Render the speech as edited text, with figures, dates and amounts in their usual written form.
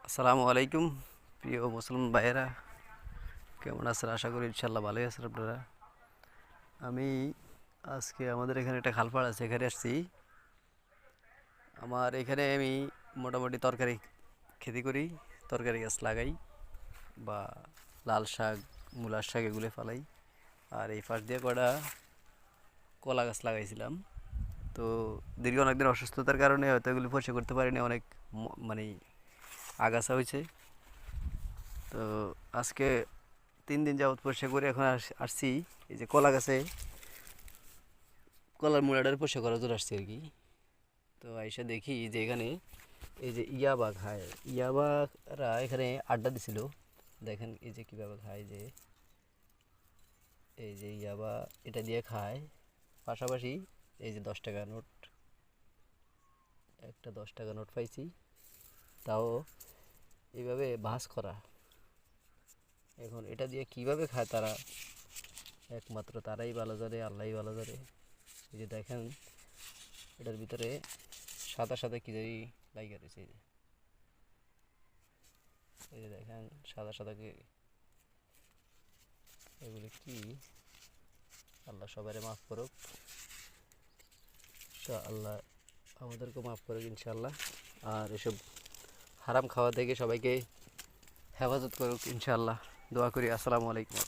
আসসালামু আলাইকুম প্রিয় মুসলিম ভাইয়েরা, কেমন আছেন? আশা করি ইনশাল্লাহ ভালোই আছেন আপনারা। আমি আজকে আমাদের এখানে একটা খালপাড় আছে, এখানে আসছি। আমার এখানে আমি মোটামুটি তরকারি খেতি করি, তরকারি গাছ লাগাই, বা লাল শাক, মূলার শাক এগুলো ফালাই। আর এই পাশ দিয়ে কটা কলা গাছ লাগাইছিলাম। তো দীর্ঘ অনেকদিন অসুস্থতার কারণে হয়তো এগুলি পরিষ্কার করতে পারিনি, অনেক মানে আগাছা হয়েছে। তো আজকে 3 দিন যাবত পরিষ্কার করে এখন আসছি। এই যে কলা গাছে কলার মুড়াটার পরিষ্কার করার জন্য আসছি আর কি। তো আইসা দেখি যে এখানে এই যে ইয়াবা খায়, ইয়াবারা এখানে আড্ডা দিছিল। দেখেন এই যে কীভাবে খায়, যে এই যে ইয়াবা এটা দিয়ে খায়। পাশাপাশি এই যে 10 টাকা নোট, একটা 10 টাকা নোট পাইছি, তাও এইভাবে ভাঁজ করা। এখন এটা দিয়ে কিভাবে খায় তারা, একমাত্র তারাই ভালো জানে, আল্লাহই ভালো জানে। এই যে দেখেন এটার ভিতরে সাদা সাদা কি জানি লাইগা রয়েছে। এই যে দেখেন সাদা সাদা কি, এগুলি কি? আল্লাহ সবারে মাফ করুক, আল্লাহ আমাদেরকে মাফ করুক ইনশাল্লাহ। আর এসব হারাম খাওয়া থেকে সবাইকে হেফাজত করুক ইনশাল্লাহ, দোয়া করি। আসসালামু আলাইকুম।